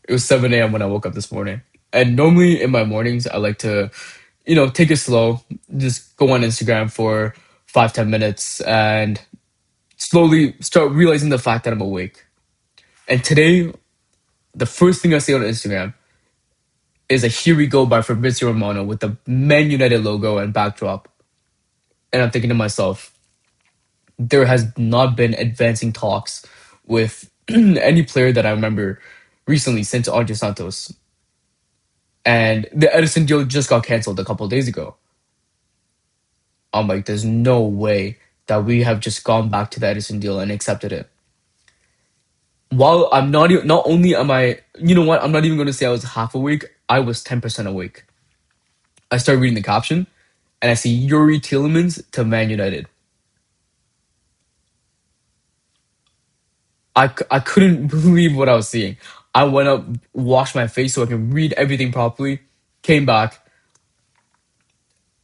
It was 7 a.m. when I woke up this morning. And normally in my mornings, I like to, take it slow, just go on Instagram for 5, 10 minutes and slowly start realizing the fact that I'm awake. And today, the first thing I see on Instagram is a "Here We Go" by Fabrizio Romano with the Man United logo and backdrop. And I'm thinking to myself, there has not been advancing talks with any player that I remember recently since Andre Santos. And the Ederson deal just got canceled a couple of days ago. I'm like, there's no way that we have just gone back to the Ederson deal and accepted it. While I'm not even, not only am I, you know what, I'm not even going to say I was half awake, I was 10% awake. I started reading the caption and I see Youri Tielemans to Man United. I couldn't believe what I was seeing. I went up, washed my face so I can read everything properly, came back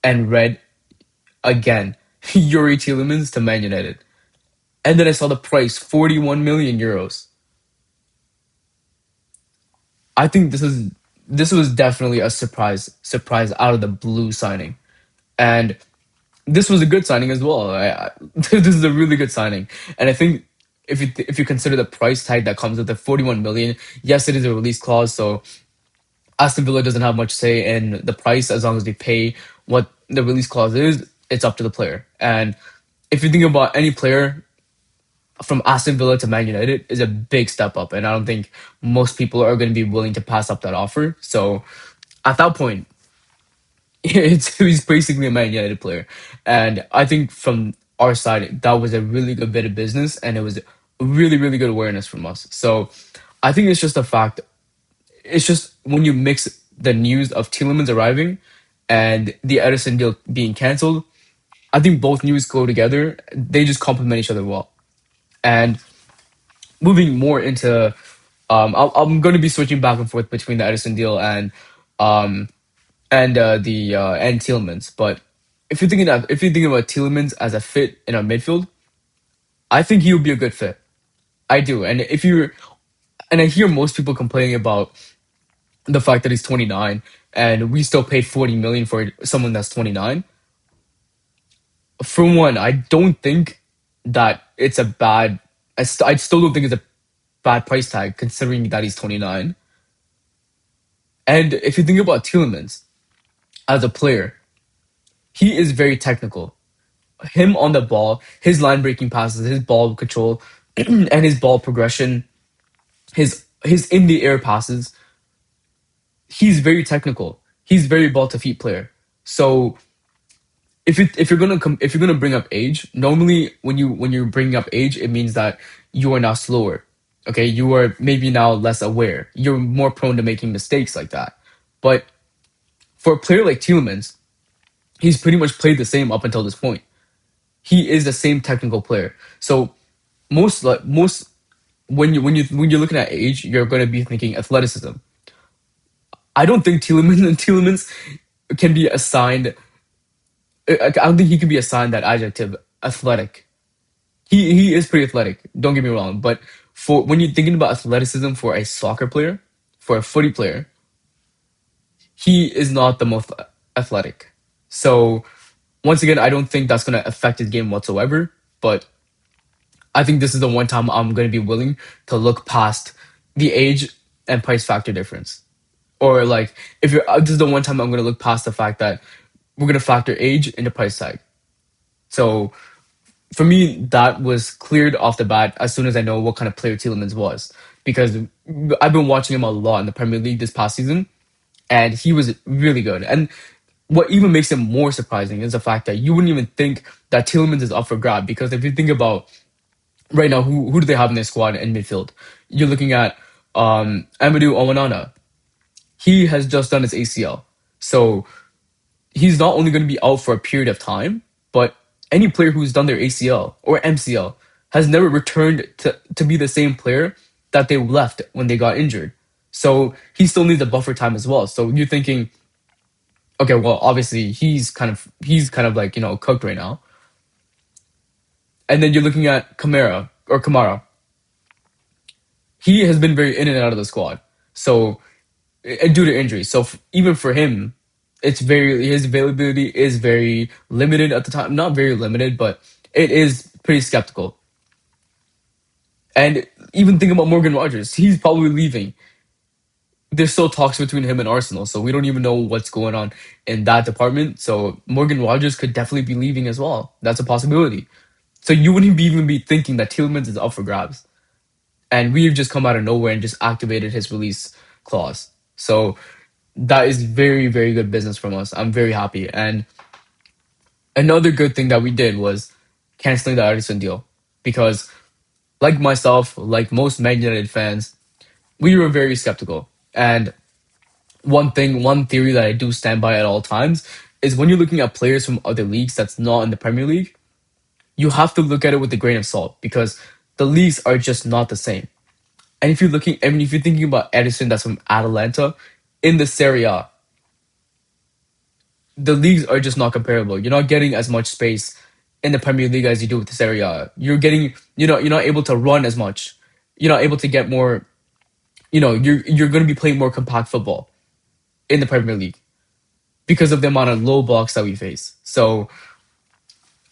and read again Youri Tielemans to Man United. And then I saw the price, 41 million euros. I think this was definitely a surprise out of the blue signing. And this was a good signing as well. This is a really good signing. And I think if you consider the price tag that comes with the 41 million, yes, it is a release clause, so Aston Villa doesn't have much say in the price as long as they pay what the release clause is. It's up to the player. And if you think about any player from Aston Villa to Man United is a big step up, and I don't think most people are going to be willing to pass up that offer. So at that point, he's basically a Man United player, and I think from our side that was a really good bit of business, and it was really good awareness from us. So I think it's just a fact. It's just when you mix the news of Tielemans arriving and the Edison deal being cancelled, I think both news go together. They just complement each other well. And moving more into, I'm going to be switching back and forth between the Edison deal um, the and Tielemans. But if you're thinking about Tielemans as a fit in our midfield, I think he would be a good fit. I do. And I hear most people complaining about the fact that he's 29 and we still paid 40 million for someone that's 29. For one, I don't think that it's a bad. I still don't think it's a bad price tag considering that he's 29. And if you think about Tielemans as a player, he is very technical. Him on the ball, his line breaking passes, his ball control, and his ball progression, his in the air passes, he's very technical. He's very ball to feet player. So if you're gonna bring up age, normally when you're bringing up age, it means that you are now slower. Okay, you are maybe now less aware. You're more prone to making mistakes like that. But for a player like Tielemans, he's pretty much played the same up until this point. He is the same technical player. So most when you're looking at age, you're going to be thinking athleticism. I don't think Tielemans can be assigned. I don't think he can be assigned that adjective, athletic. He is pretty athletic. Don't get me wrong, but for when you're thinking about athleticism for a soccer player, for a footy player, he is not the most athletic. So once again, I don't think that's going to affect his game whatsoever. But I think this is the one time I'm going to be willing to look past the age and price factor difference. Or like, if you're this is the one time I'm going to look past the fact that we're going to factor age into price tag. So for me, that was cleared off the bat as soon as I know what kind of player Tielemans was, because I've been watching him a lot in the Premier League this past season, and he was really good. And what even makes him more surprising is the fact that you wouldn't even think that Tielemans is up for grab, because if you think about right now, who do they have in their squad in midfield? You're looking at Amadou Onana. He has just done his ACL, so he's not only going to be out for a period of time, but any player who's done their ACL or MCL has never returned to be the same player that they left when they got injured. So he still needs a buffer time as well. So you're thinking, okay, well, obviously he's kind of like cooked right now. And then you're looking at Kamara. He has been very in and out of the squad. So and due to injury. So even for him, it's very his availability is very limited at the time. Not very limited, but it is pretty skeptical. And even think about Morgan Rogers. He's probably leaving. There's still talks between him and Arsenal, so we don't even know what's going on in that department. So Morgan Rogers could definitely be leaving as well. That's a possibility. So you wouldn't even be thinking that Tielemans is up for grabs. And we've just come out of nowhere and just activated his release clause. So that is very, very good business from us. I'm very happy. And another good thing that we did was canceling the Ederson deal. Because like myself, like most Man United fans, we were very skeptical. And one theory that I do stand by at all times is when you're looking at players from other leagues that's not in the Premier League, you have to look at it with a grain of salt because the leagues are just not the same. And if you're looking, I mean, if you're thinking about Ederson that's from Atalanta in the Serie A, the leagues are just not comparable. You're not getting as much space in the Premier League as you do with the Serie A. You're not able to run as much. You're not able to get more. You're going to be playing more compact football in the Premier League because of the amount of low blocks that we face. So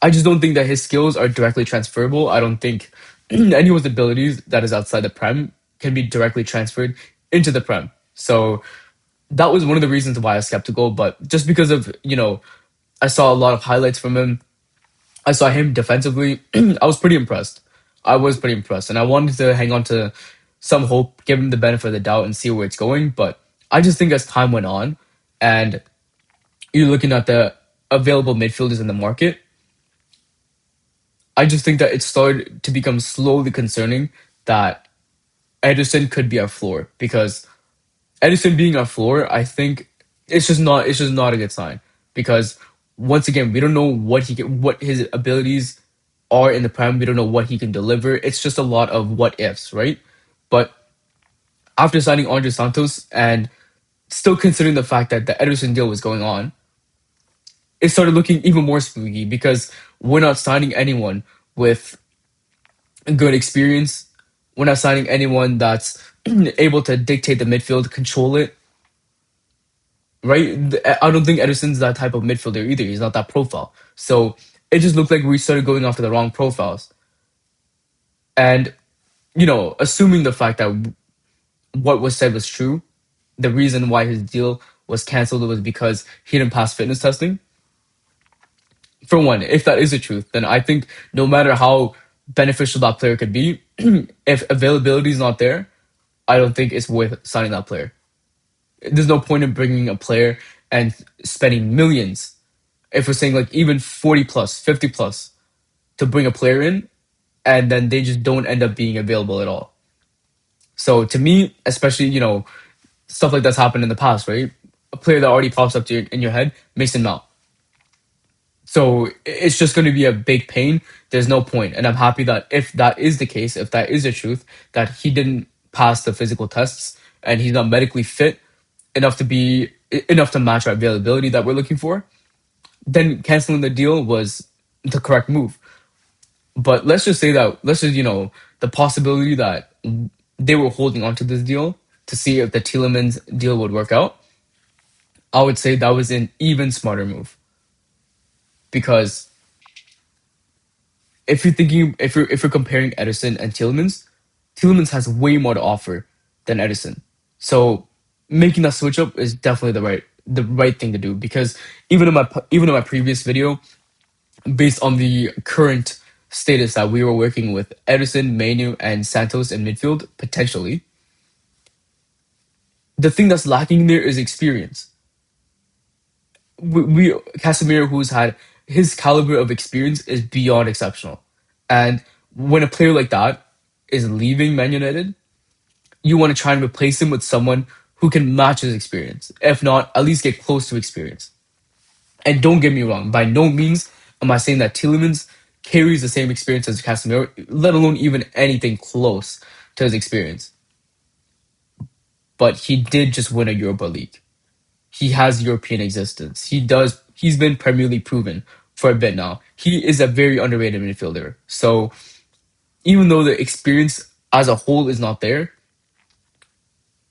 I just don't think that his skills are directly transferable. I don't think anyone's abilities that is outside the Prem can be directly transferred into the Prem. So that was one of the reasons why I was skeptical. But just because of, I saw a lot of highlights from him. I saw him defensively. I was pretty impressed. I was pretty impressed. And I wanted to hang on to some hope, give him the benefit of the doubt and see where it's going. But I just think as time went on and you're looking at the available midfielders in the market, I just think that it started to become slowly concerning that Ederson could be our floor because Ederson being our floor, I think it's just not a good sign because once again we don't know what his abilities are in the prem. We don't know what he can deliver. It's just a lot of what ifs, right? But after signing Andre Santos and still considering the fact that the Ederson deal was going on, it started looking even more spooky because we're not signing anyone with good experience. We're not signing anyone that's able to dictate the midfield, control it, right? I don't think Ederson's that type of midfielder either. He's not that profile. So it just looked like we started going after the wrong profiles. And, assuming the fact that what was said was true, the reason why his deal was canceled was because he didn't pass fitness testing. For one, if that is the truth, then I think no matter how beneficial that player could be, if availability is not there, I don't think it's worth signing that player. There's no point in bringing a player and spending millions. If we're saying like even 40 plus, 50 plus to bring a player in, and then they just don't end up being available at all. So to me, especially, stuff like that's happened in the past, right? A player that already pops up in your head, Mason Mount. So it's just going to be a big pain. There's no point. And I'm happy that if that is the case, if that is the truth, that he didn't pass the physical tests and he's not medically fit enough to match our availability that we're looking for, then canceling the deal was the correct move. But the possibility that they were holding onto this deal to see if the Tielemans deal would work out, I would say that was an even smarter move because if you're comparing Ederson and Tielemans has way more to offer than Ederson. So making that switch up is definitely the right thing to do because even in my previous video, based on the current status that we were working with Ederson, Manu, and Santos in midfield potentially, the thing that's lacking there is experience. We Casemiro, who's had his caliber of experience, is beyond exceptional. And when a player like that is leaving Man United, you want to try and replace him with someone who can match his experience. If not, at least get close to experience. And don't get me wrong, by no means am I saying that Tielemans carries the same experience as Casemiro, let alone even anything close to his experience. But he did just win a Europa League. He has European existence. He's been Premier League proven for a bit now. He is a very underrated midfielder. So even though the experience as a whole is not there,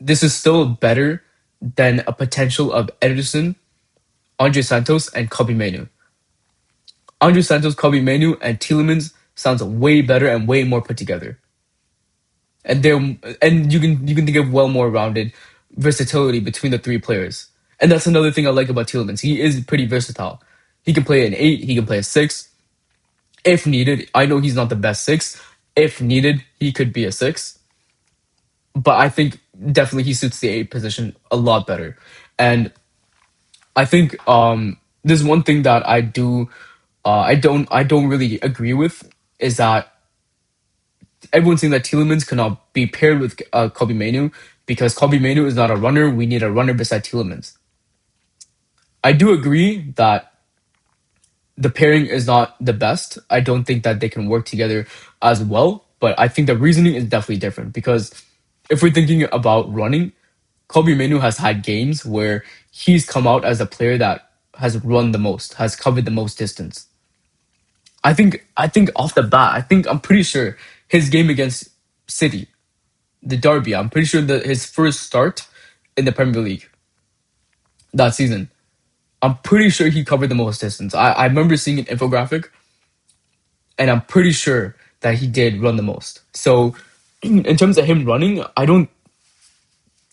this is still better than a potential of Ederson, Andre Santos, and Kobe Manu. Andre Santos, Kobe Manu, and Tielemans sounds way better and way more put together. And they're and you can think of well more rounded versatility between the three players. And that's another thing I like about Tielemans. He is pretty versatile. He can play an eight, he can play a six if needed. I know he's not the best six. If needed, he could be a six. But I think definitely he suits the eight position a lot better. And I think there's one thing that I don't really agree with is that everyone's saying that Tielemans cannot be paired with Kobe Manu because Kobe Manu is not a runner. We need a runner beside Tielemans. I do agree that the pairing is not the best. I don't think that they can work together as well. But I think the reasoning is definitely different because if we're thinking about running, Kobe Manu has had games where he's come out as a player that has run the most, has covered the most distance. I think off the bat, I'm pretty sure his game against City, the derby, I'm pretty sure that his first start in the Premier League that season, I'm pretty sure he covered the most distance. I remember seeing an infographic and I'm pretty sure that he did run the most. So in terms of him running, I don't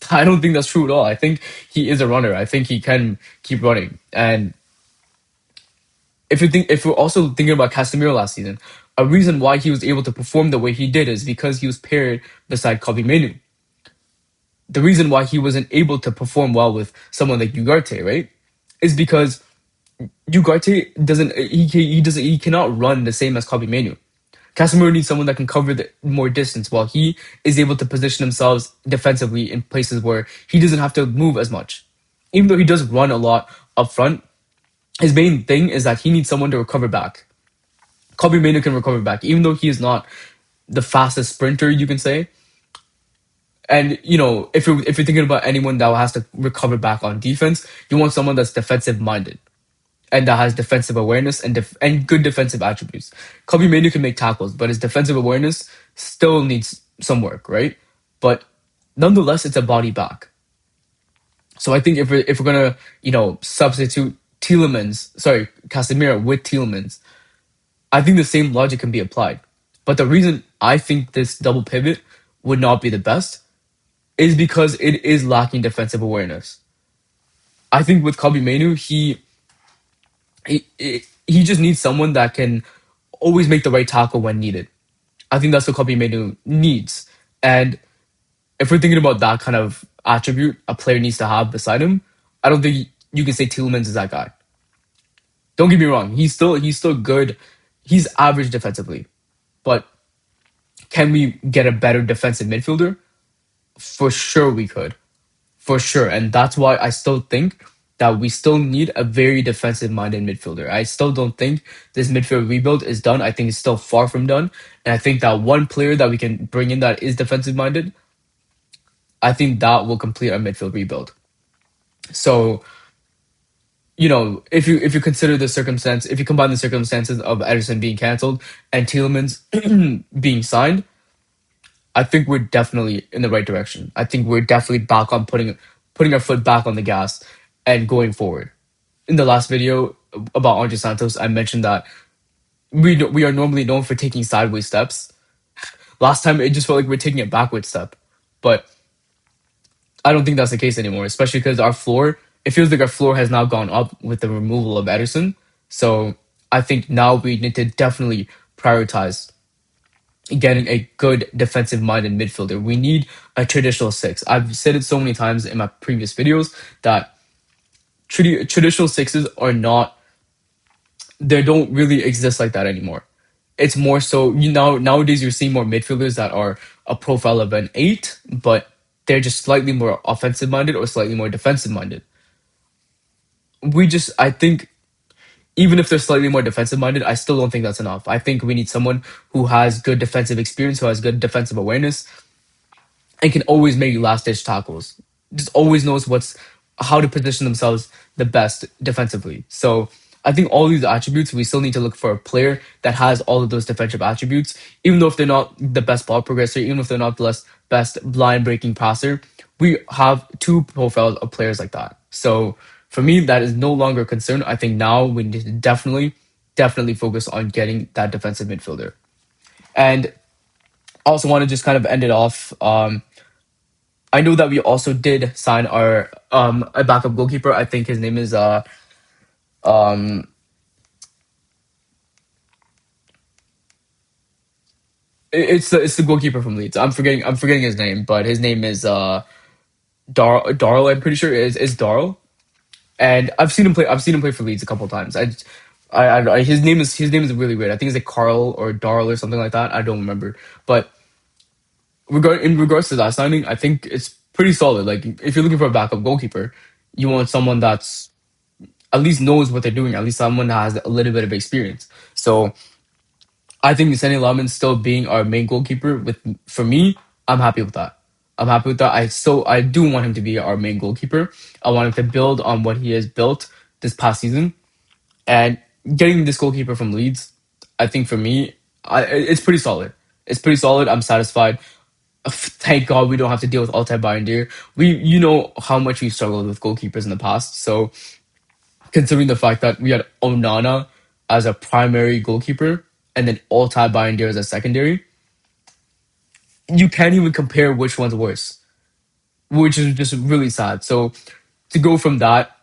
think that's true at all. I think he is a runner. I think he can keep running. And if we're also thinking about Casemiro last season, a reason why he was able to perform the way he did is because he was paired beside Kobe Menu. The reason why he wasn't able to perform well with someone like Ugarte, right, is because Ugarte he cannot run the same as Kobe Menu. Casemiro needs someone that can cover the more distance while he is able to position himself defensively in places where he doesn't have to move as much. Even though he does run a lot up front, his main thing is that he needs someone to recover back. Kobe Manu can recover back, even though he is not the fastest sprinter, you can say. And if you're thinking about anyone that has to recover back on defense, you want someone that's defensive minded and that has defensive awareness and good defensive attributes. Kobe Manu can make tackles, but his defensive awareness still needs some work, right? But nonetheless, it's a body back. So I think if we're gonna substitute Casemiro with Tielemans, I think the same logic can be applied. But the reason I think this double pivot would not be the best is because it is lacking defensive awareness. I think with Kobe Manu, he just needs someone that can always make the right tackle when needed. I think that's what Kobe Manu needs. And if we're thinking about that kind of attribute a player needs to have beside him, I don't think you can say Tielemans is that guy. Don't get me wrong, he's still good. He's average defensively. But can we get a better defensive midfielder? For sure we could. For sure. And that's why I still think that we still need a very defensive minded midfielder. I still don't think this midfield rebuild is done. I think it's still far from done. And I think that one player that we can bring in that is defensive minded, I think that will complete our midfield rebuild. So, if you consider the circumstance, if you combine the circumstances of Ederson being cancelled and Tielemans being signed, I think we're definitely in the right direction. I think we're definitely back on putting our foot back on the gas and going forward. In the last video about Andre Santos, I mentioned that we are normally known for taking sideways steps. Last time it just felt like we're taking a backward step, but I don't think that's the case anymore. Especially because it feels like our floor has now gone up with the removal of Ederson. So I think now we need to definitely prioritize getting a good defensive minded midfielder. We need a traditional six. I've said it so many times in my previous videos that traditional sixes are not, they don't really exist like that anymore. It's more so, nowadays you're seeing more midfielders that are a profile of an eight, but they're just slightly more offensive minded or slightly more defensive minded. I think even if they're slightly more defensive minded, I still don't think that's enough. I think we need someone who has good defensive experience, who has good defensive awareness, and can always make last ditch tackles. Just always knows how to position themselves the best defensively. So I think all these attributes, we still need to look for a player that has all of those defensive attributes, even though if they're not the best ball progressor, even if they're not the best line breaking passer, we have two profiles of players like that. So for me, that is no longer a concern. I think now we need to definitely focus on getting that defensive midfielder. And I also want to just kind of end it off. I know that we also did sign our a backup goalkeeper. I think his name is um it's the goalkeeper from Leeds. I'm forgetting his name, but his name is Darl. I'm pretty sure is Darl. And I've seen him play. I've seen him play for Leeds a couple of times. His name is really weird. I think it's like Karl or Darl or something like that. I don't remember. But in regards to that signing, I think it's pretty solid. Like if you're looking for a backup goalkeeper, you want someone that's at least knows what they're doing. At least someone that has a little bit of experience. So I think Senny Lamin still being our main goalkeeper with for me, I'm happy with that. I'm happy with that. I do want him to be our main goalkeeper. I want him to build on what he has built this past season. And getting this goalkeeper from Leeds, I think for me, it's pretty solid. It's pretty solid. I'm satisfied. Thank God we don't have to deal with Altay Bayandir. You know how much we struggled with goalkeepers in the past. So considering the fact that we had Onana as a primary goalkeeper and then Altay Bayandir as a secondary, you can't even compare which one's worse, which is just really sad. So to go from that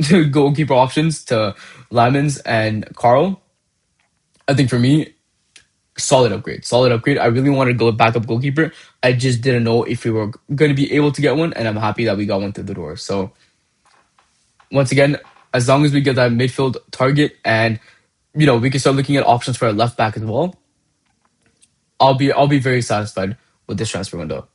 to goalkeeper options to Lamans and Carl, I think for me, solid upgrade. Solid upgrade. I really wanted to go backup goalkeeper. I just didn't know if we were going to be able to get one, and I'm happy that we got one through the door. So once again, as long as we get that midfield target and we can start looking at options for a left back as well, I'll be very satisfied with this transfer window.